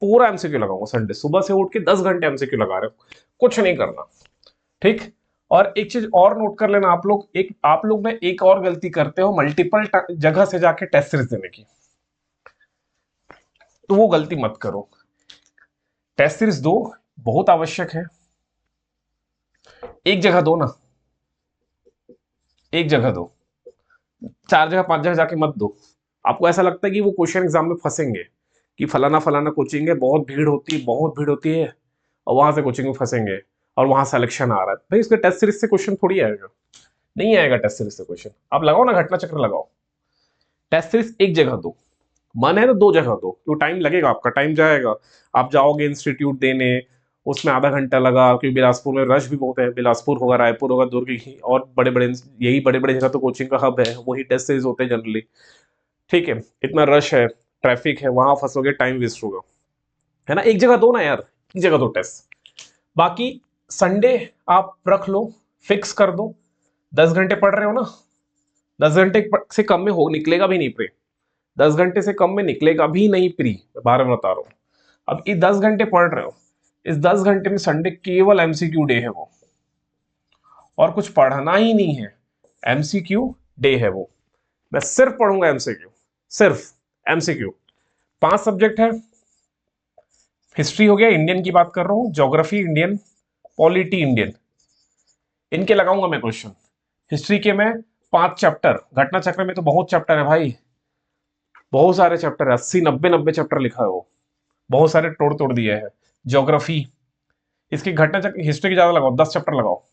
पूरा एमसीक्यू लगाऊंगा संडे। सुबह से उठ के 10 घंटे एमसीक्यू लगा रहे हो, कुछ नहीं करना, ठीक। और एक चीज और नोट कर लेना आप लोग में एक और गलती करते हो, मल्टीपल जगह से जाके टेस्ट सीरीज देने की। तो वो गलती मत करो, टेस्ट सीरीज दो, बहुत आवश्यक है। एक जगह दो ना, एक जगह दो, 4 जगह 5 जगह जाके मत दो। आपको ऐसा लगता है कि वो क्वेश्चन एग्जाम में फंसेंगे कि फलाना फलाना कोचिंग है, बहुत भीड़ होती है, और वहां से कोचिंग में फंसेंगे और वहां सिलेक्शन आ रहा है। भाई उसके टेस्ट सीरीज से क्वेश्चन थोड़ी आएगा, नहीं आएगा टेस्ट सीरीज से क्वेश्चन। आप लगाओ ना, घटना चक्र लगाओ। टेस्ट सीरीज एक जगह दो, मन है तो 2 जगह दो, तो टाइम लगेगा, आपका टाइम जाएगा। आप जाओगे इंस्टीट्यूट देने, उसमें आधा घंटा लगा, क्योंकि बिलासपुर में रश भी बहुत है। बिलासपुर होगा, रायपुर होगा, दुर्ग ही, और बड़े बड़े, यही बड़े बड़े जगह तो कोचिंग का हब है, वही टेस्ट सीरीज होते हैं जनरली, ठीक है। इतना रश है, ट्रैफिक है, वहां फंसोगे, टाइम वेस्ट होगा, है ना। एक जगह दो ना यार, एक जगह दो टेस्ट। बाकी संडे आप रख लो, फिक्स कर दो, 10 घंटे पढ़ रहे हो ना, 10 घंटे से कम में हो निकलेगा भी नहीं प्री, 10 घंटे से कम में निकलेगा भी नहीं प्री, मैं बार बार बता रहा हूँ। अब ये 10 घंटे पढ़ रहे हो, इस 10 घंटे में संडे केवल एमसीक्यू डे है वो, और कुछ पढ़ना ही नहीं है, एमसीक्यू डे है वो। मैं सिर्फ पढ़ूंगा एमसीक्यू, सिर्फ एमसीक्यू। 5 सब्जेक्ट है, हिस्ट्री हो गया, इंडियन की बात कर रहा हूं, ज्योग्राफी इंडियन, पॉलिटी इंडियन, इनके लगाऊंगा मैं क्वेश्चन। हिस्ट्री के मैं 5 चैप्टर, घटना चक्र में तो बहुत चैप्टर है भाई, बहुत सारे चैप्टर है, 80 90 चैप्टर लिखा है वो, बहुत सारे तोड़ तोड़ दिए हैं। ज्योग्राफी, इसकी घटना चक्र, हिस्ट्री की ज्यादा लगाओ, 10 चैप्टर लगाओ,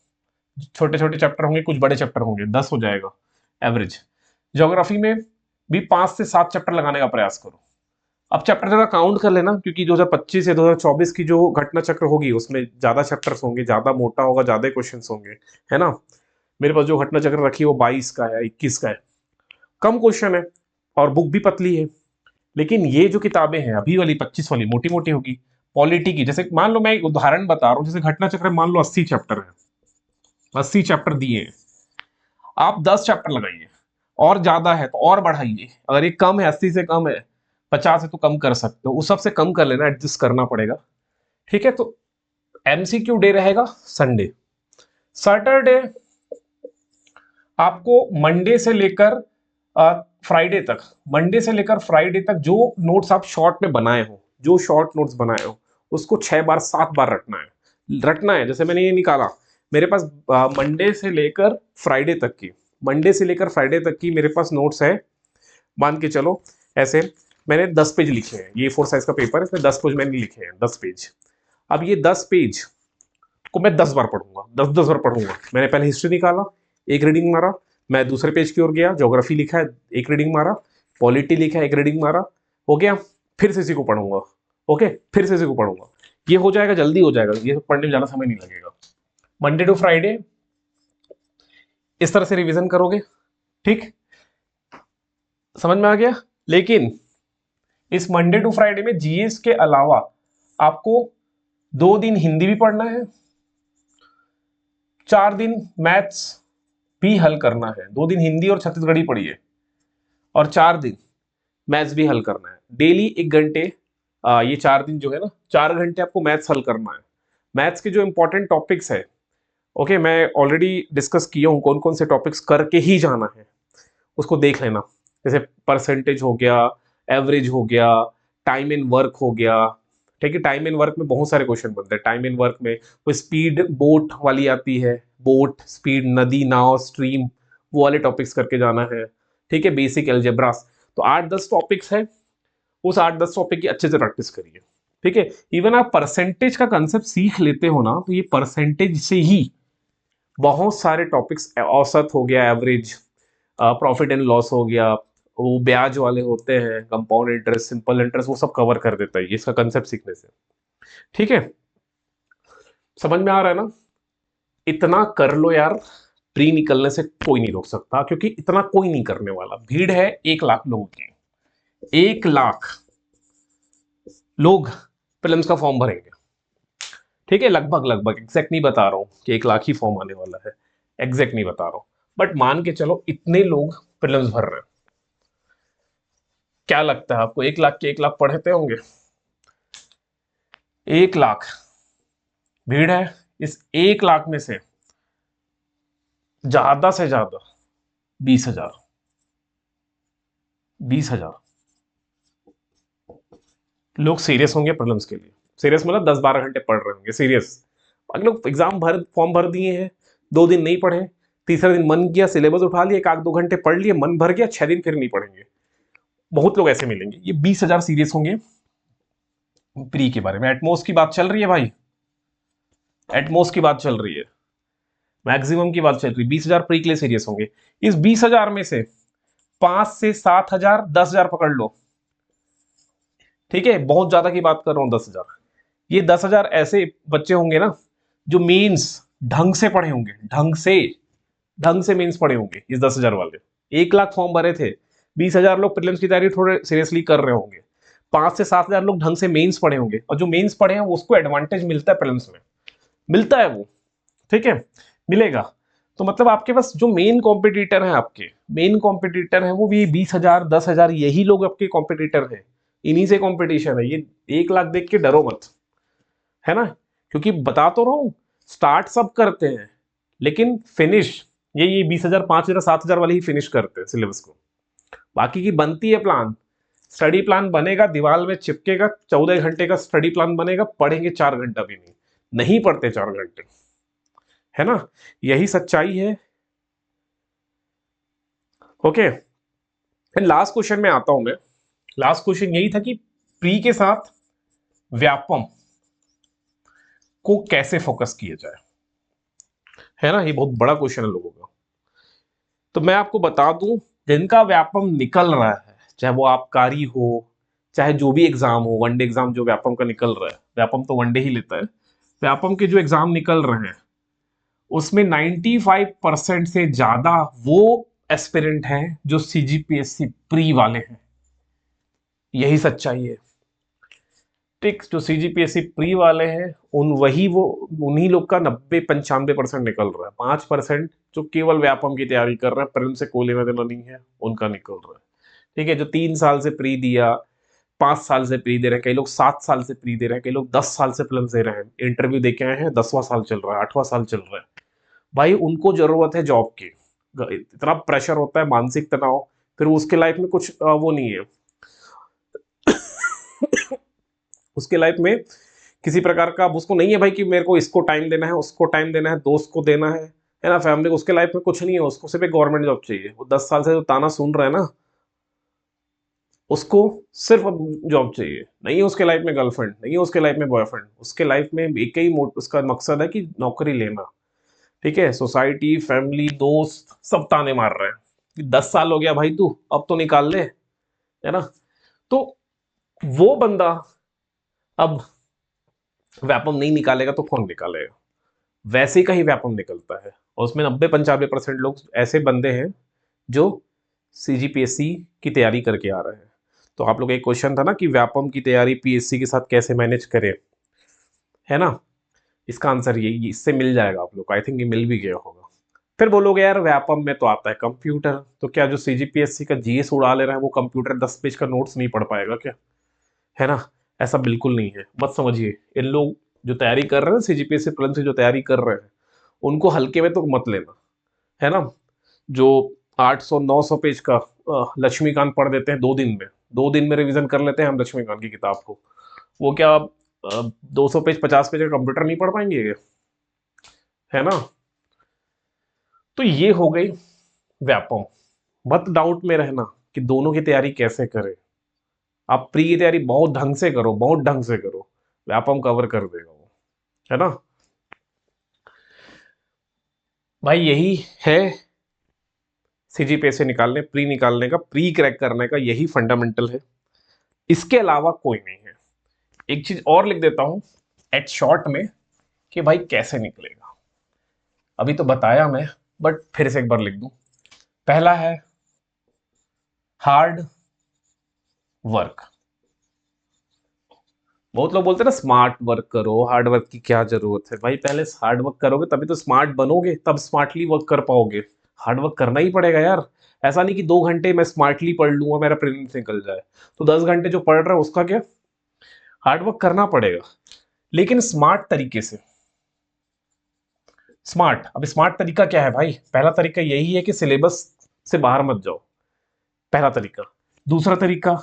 छोटे छोटे चैप्टर होंगे, कुछ बड़े चैप्टर होंगे, 10 हो जाएगा एवरेज। ज्योग्राफी में भी 5 से 7 चैप्टर लगाने का प्रयास करो। अब चैप्टर जरा काउंट कर लेना, क्योंकि 2025 से 2024 की जो घटना चक्र होगी उसमें ज्यादा चैप्टर्स होंगे, ज्यादा मोटा होगा, ज्यादा क्वेश्चंस होंगे, है ना। मेरे पास जो घटना चक्र रखी है वो 22 का है, 21 का है, कम क्वेश्चन है और बुक भी पतली है। लेकिन ये जो किताबें हैं अभी वाली 25 वाली मोटी मोटी होगी। पॉलिटी की, जैसे मान लो मैं एक उदाहरण बता रहा हूँ, जैसे घटना चक्र मान लो 80 चैप्टर है, 80 चैप्टर दिए हैं, आप 10 चैप्टर लगाइए, और ज्यादा है तो और बढ़ाइए, अगर ये कम है, 80 से कम है, 50 है तो कम कर सकते हो, उस सबसे कम कर लेना, एडजस्ट करना पड़ेगा, ठीक है। तो एमसीक्यू डे रहेगा संडे। सैटरडे आपको मंडे से लेकर फ्राइडे तक, मंडे से लेकर फ्राइडे तक जो नोट्स आप शॉर्ट में बनाए हो, जो शॉर्ट नोट्स बनाए हो, उसको 6 बार 7 बार रटना है। जैसे मैंने ये निकाला, मेरे पास मंडे से लेकर फ्राइडे तक की, मंडे से लेकर फ्राइडे तक की मेरे पास नोट्स है, मान के चलो ऐसे मैंने 10 पेज लिखे हैं, ये 4 साइज का पेपर है, इसमें 10 पेज मैंने लिखे हैं, 10 पेज। अब ये 10 पेज को मैं 10 बार पढ़ूंगा, 10 बार पढ़ूंगा। मैंने पहले हिस्ट्री निकाला, एक रीडिंग मारा, मैं दूसरे पेज की ओर गया, ज्योग्राफी लिखा है, एक रीडिंग मारा, पॉलिटी लिखा है, एक रीडिंग मारा, हो गया। फिर से इसी को पढ़ूंगा, ओके, फिर से इसी को पढ़ूंगा, ये हो जाएगा, जल्दी हो जाएगा, ये पढ़ने में ज्यादा समय नहीं लगेगा। मंडे टू फ्राइडे इस तरह से रिवीजन करोगे, ठीक, समझ में आ गया। लेकिन इस मंडे टू फ्राइडे में जीएस के अलावा आपको 2 दिन हिंदी भी पढ़ना है, 4 दिन मैथ्स भी हल करना है, 2 दिन हिंदी और छत्तीसगढ़ी पढ़िए, और 4 दिन मैथ्स भी हल करना है, डेली 1 घंटे। ये 4 दिन जो है ना, 4 घंटे आपको मैथ्स हल करना है। मैथ्स के जो इंपॉर्टेंट टॉपिक्स है, ओके, मैं ऑलरेडी डिस्कस किया हूँ कौन कौन से टॉपिक्स करके ही जाना है, उसको देख लेना। जैसे परसेंटेज हो गया, एवरेज हो गया, टाइम इन वर्क हो गया, ठीक है। टाइम इन वर्क में बहुत सारे क्वेश्चन बनते हैं, टाइम इन वर्क में वो स्पीड बोट वाली आती है, बोट स्पीड, नदी, नाव, स्ट्रीम, वो वाले टॉपिक्स करके जाना है, ठीक है। बेसिक एल्जेब्रास, तो 8-10 टॉपिक्स है, उस 8-10 टॉपिक की अच्छे से प्रैक्टिस करिए, ठीक है। इवन आप परसेंटेज का कंसेप्ट सीख लेते हो ना, तो ये परसेंटेज से ही बहुत सारे टॉपिक्स, औसत हो गया, एवरेज, प्रॉफिट एंड लॉस हो गया, वो ब्याज वाले होते हैं, कंपाउंड इंटरेस्ट, सिंपल इंटरेस्ट, वो सब कवर कर देता है ये, इसका कंसेप्ट सीखने से, ठीक है। समझ में आ रहा है ना। इतना कर लो यार, प्री निकलने से कोई नहीं रोक सकता, क्योंकि इतना कोई नहीं करने वाला। भीड़ है 1 लाख लोगों की, 1 लाख लोग प्रीलिम्स का फॉर्म भरेंगे, ठीक है। लगभग लगभग, एग्जैक्ट नहीं बता रहा हूं कि 1 लाख ही फॉर्म आने वाला है, एग्जैक्ट नहीं बता रहा हूं, बट मान के चलो इतने लोग प्रीलिम्स भर रहे हैं। क्या लगता है आपको 1 लाख के 1 लाख पढ़ते होंगे? 1 लाख भीड़ है, इस 1 लाख में से ज्यादा से ज्यादा 20,000, 20,000 लोग सीरियस होंगे प्रीलिम्स के लिए। सीरियस मतलब 10-12 घंटे पढ़ रहे होंगे, सीरियस। अगर लोग एग्जाम फॉर्म भर दिए हैं, 2 दिन नहीं पढ़े, तीसरे दिन मन किया, सिलेबस उठा लिया, 1-2 घंटे पढ़ लिए, मन भर गया, 6 दिन फिर नहीं पढ़ेंगे, बहुत लोग ऐसे मिलेंगे। ये 20,000 सीरियस होंगे प्री के बारे में। एटमोस की बात चल रही है भाई, एटमोस की बात चल रही है, मैक्सिमम की बात चल रही है, 20,000 प्री के लिए सीरियस होंगे। इस 20,000 में से 5 से 7,000, 10,000 पकड़ लो, ठीक है, बहुत ज्यादा की बात कर रहा हूं, 10,000। ये 10,000 ऐसे बच्चे होंगे ना जो मेंस ढंग से पढ़े होंगे, ढंग से मेंस पढ़े होंगे, इस 10,000 वाले। 1 लाख फॉर्म भरे थे, 20,000 लोग प्रीलिम्स की तैयारी थोड़े सीरियसली कर रहे होंगे, 5 से 7,000 लोग ढंग से मेंस पढ़े होंगे, और जो मेंस पढ़े हैं उसको एडवांटेज मिलता है प्रीलिम्स में, मिलता है वो, ठीक है, मिलेगा। तो मतलब आपके पास जो मेन कॉम्पिटिटर है, आपके मेन कॉम्पिटिटर है वो भी 20,000 10,000 यही लोग आपके कॉम्पिटिटर हैं। इन्हीं से कंपटीशन है ये। 1 लाख देख के डरो मत, है ना, क्योंकि बता तो रहा हूं स्टार्ट सब करते हैं लेकिन फिनिश ये 20,000 5,000 7,000 वाले ही फिनिश करते हैं सिलेबस को। बाकी की बनती है प्लान, स्टडी प्लान बनेगा, दीवार में चिपकेगा, 14 घंटे का स्टडी प्लान बनेगा, पढ़ेंगे 4 घंटा भी नहीं, नहीं पढ़ते 4 घंटे, है ना, यही सच्चाई है। ओके, फिर लास्ट क्वेश्चन में आता हूं मैं। लास्ट क्वेश्चन यही था कि प्री के साथ व्यापम को कैसे फोकस किया जाए, है ना, ये बहुत बड़ा क्वेश्चन है लोगों का। तो मैं आपको बता दूं, जिनका व्यापम निकल रहा है, चाहे वो आबकारी हो, चाहे जो भी एग्जाम हो, वनडे एग्जाम जो व्यापम का निकल रहा है, व्यापम तो वनडे ही लेता है, व्यापम के जो एग्जाम निकल रहे हैं उसमें 95% से ज्यादा वो एस्पिरेंट हैं जो सीजीपीएससी प्री वाले हैं। यही सच्चाई है। ठीक, जो सीजीपीएससी प्री वाले हैं उन्हीं लोग का 90-95% निकल रहा है। 5% जो केवल व्यापम की तैयारी कर रहे हैं, प्रीलिम से कोई लेना देना नहीं है, उनका निकल रहा है। ठीक है, जो 3 साल से प्री दिया, 5 साल से प्री दे रहे हैं, कई लोग 7 साल से प्री दे रहे हैं, कई लोग 10 साल से प्रीलिम्स दे रहे हैं, इंटरव्यू दे के आए हैं, 10वां साल चल रहा है, 8वां साल चल रहा है। भाई उनको जरूरत है जॉब की, इतना प्रेशर होता है, मानसिक तनाव, फिर उसके लाइफ में कुछ वो नहीं है उसके लाइफ में किसी प्रकार का, अब उसको नहीं है भाई कि मेरे को इसको टाइम देना है, उसको टाइम देना है, दोस्त को देना है ना, फैमिली को, उसके लाइफ में कुछ नहीं है, उसको सिर्फ एक गवर्नमेंट जॉब चाहिए। वो 10 साल से जो ताना सुन रहा है ना, उसको सिर्फ अब जॉब चाहिए, नहीं है उसके लाइफ में गर्लफ्रेंड, नहीं है उसके लाइफ में बॉयफ्रेंड, उसके लाइफ में एक ही उसका मकसद है कि नौकरी लेना। ठीक है, सोसाइटी, फैमिली, दोस्त सब ताने मार रहे हैं कि 10 साल हो गया भाई, तू अब तो निकाल ले, है ना। तो वो बंदा अब व्यापम नहीं निकालेगा तो कौन निकालेगा? वैसे का ही व्यापम निकलता है, और उसमें 90-95% लोग ऐसे बंदे हैं जो सीजीपीएससी की तैयारी करके आ रहे हैं। तो आप लोग एक क्वेश्चन था ना कि व्यापम की तैयारी पीएससी के साथ कैसे मैनेज करें, है ना, इसका आंसर यही, इससे मिल जाएगा आप लोग को, आई थिंक ये मिल भी गया होगा। फिर बोलोगे यार व्यापम में तो आता है कंप्यूटर, तो क्या जो सीजीपीएससी का जीएस उड़ा ले रहा है वो कंप्यूटर 10 पेज का नोट्स नहीं पढ़ पाएगा क्या? है ना, ऐसा बिल्कुल नहीं है, मत समझिए। इन लोग जो तैयारी कर रहे हैं, सीजीपीएससी प्रीलिम्स की जो तैयारी कर रहे हैं, उनको हल्के में तो मत लेना, है ना। जो 800-900 पेज का लक्ष्मीकांत पढ़ देते हैं 2 दिन में, 2 दिन में रिवीजन कर लेते हैं हम लक्ष्मीकांत की किताब को, वो क्या 200 पेज 50 पेज का कंप्यूटर नहीं पढ़ पाएंगे, है ना। तो ये हो गई व्यापम। मत डाउट में रहना कि दोनों की तैयारी कैसे करें। आप प्री की तैयारी बहुत ढंग से करो, बहुत ढंग से करो, व्यापम कवर कर देगा वो, है ना भाई। यही है सीजीपीएससी निकालने, प्री निकालने का, प्री क्रैक करने का यही फंडामेंटल है, इसके अलावा कोई नहीं है। एक चीज और लिख देता हूं एट शॉर्ट में कि भाई कैसे निकलेगा, अभी तो बताया मैं, बट फिर से एक बार लिख दूं। पहला है हार्ड वर्क। बहुत लोग बोलते हैं ना स्मार्ट वर्क करो, हार्ड वर्क की क्या जरूरत है? भाई पहले हार्ड वर्क करोगे तभी तो स्मार्ट बनोगे, तब स्मार्टली वर्क कर पाओगे। हार्ड वर्क करना ही पड़ेगा यार। ऐसा नहीं कि 2 घंटे मैं स्मार्टली पढ़ लूंगा मेरा प्रीलिम्स निकल जाए, तो 10 घंटे जो पढ़ रहा है उसका क्या? हार्ड वर्क करना पड़ेगा, लेकिन स्मार्ट तरीके से। स्मार्ट, अब स्मार्ट तरीका क्या है भाई? पहला तरीका यही है कि सिलेबस से बाहर मत जाओ, पहला तरीका। दूसरा तरीका,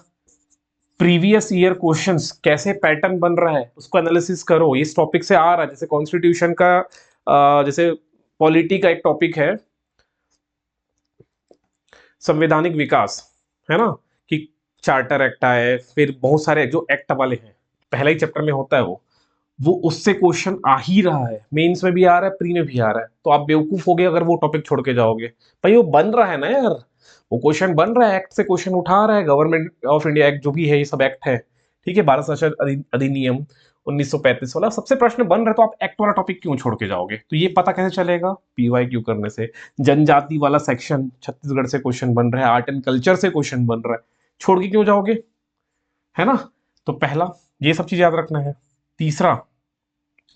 प्रीवियस ईयर क्वेश्चंस कैसे पैटर्न बन रहा है उसको एनालिसिस करो, इस टॉपिक से आ रहा है, जैसे कॉन्स्टिट्यूशन का, जैसे पॉलिटी का एक टॉपिक है संवैधानिक विकास, है ना, कि चार्टर एक्ट आए, फिर बहुत सारे जो एक्ट वाले हैं, पहला ही चैप्टर में होता है वो उससे क्वेश्चन आ ही रहा है, मेंस में भी आ रहा है, प्री में भी आ रहा है, तो आप बेवकूफ हो गए अगर वो टॉपिक छोड़ के जाओगे। भाई वो बन रहा है ना यार, वो क्वेश्चन बन रहा है, एक्ट से क्वेश्चन उठा रहा है, गवर्नमेंट ऑफ इंडिया एक्ट जो भी है, ये सब एक्ट है, ठीक है, भारत संसद अधिनियम 1935 वाला, सबसे प्रश्न बन रहा है, तो आप एक्ट वाला टॉपिक क्यों छोड़ के जाओगे? तो ये पता कैसे चलेगा? पीवाई क्यू करने से। जनजाति वाला सेक्शन छत्तीसगढ़ से क्वेश्चन बन रहा है, आर्ट एंड कल्चर से क्वेश्चन बन रहा है, छोड़ के क्यों जाओगे, है ना। तो पहला ये सब चीज याद रखना है। तीसरा,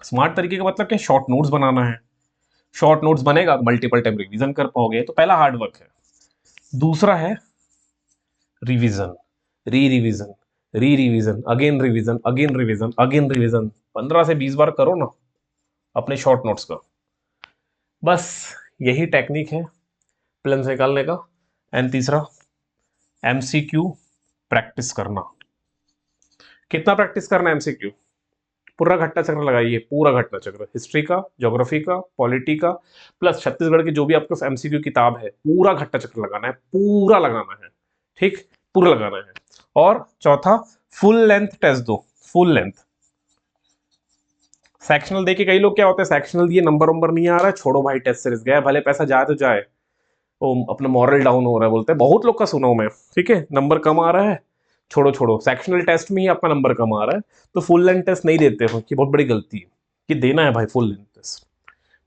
स्मार्ट तरीके का मतलब क्या? शॉर्ट नोट्स बनाना है, शॉर्ट नोट्स बनेगा तो मल्टीपल टाइम रिवीजन कर पाओगे। तो पहला हार्ड वर्क है। दूसरा है revision, re revision, re revision, again revision, again revision, again revision. 15 से 20 बार करो ना अपने शॉर्ट नोट्स का। बस यही टेक्निक है प्रिलिम्स निकालने का। एंड तीसरा एमसीक्यू प्रैक्टिस करना। कितना प्रैक्टिस करना है एमसीक्यू? पूरा घटना चक्र लगाइए, पूरा घटना चक्र, हिस्ट्री का, ज्योग्राफी का, पॉलिटी का, प्लस छत्तीसगढ़ की जो भी आपके एमसीक्यू किताब है, पूरा घटना चक्र लगाना है, पूरा लगाना है, ठीक, पूरा लगाना है। और चौथा, फुल लेंथ टेस्ट दो, फुल लेंथ। सेक्शनल देखिए, कई लोग क्या होते हैं, सेक्शनल दिए नंबर वंबर नहीं आ रहा है, छोड़ो भाई टेस्ट सीरीज गया, भले पैसा जाए तो जाए, वो अपना मॉरल डाउन हो रहा है बोलते हैं, बहुत लोग का सुना हूं मैं, ठीक है, नंबर कम आ रहा है, छोड़ो छोड़ो, सेक्शनल टेस्ट में ही आपका नंबर कम आ रहा है तो फुल लेंथ टेस्ट नहीं देते हो, कि बहुत बड़ी गलती है, कि देना है भाई फुल लेंथ टेस्ट,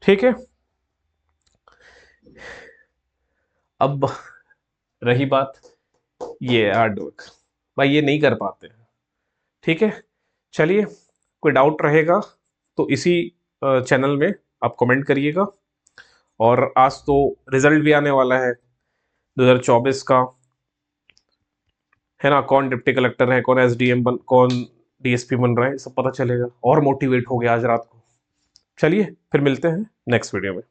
ठीक है। अब रही बात ये हार्ड वर्क, भाई ये नहीं कर पाते हैं, ठीक है। चलिए, कोई डाउट रहेगा तो इसी चैनल में आप कमेंट करिएगा। और आज तो रिजल्ट भी आने वाला है 2024 का, है ना, कौन डिप्टी कलेक्टर है, कौन एसडीएम बन, कौन डीएसपी बन रहा है, सब पता चलेगा। और मोटिवेट हो गया आज रात को। चलिए फिर मिलते हैं नेक्स्ट वीडियो में।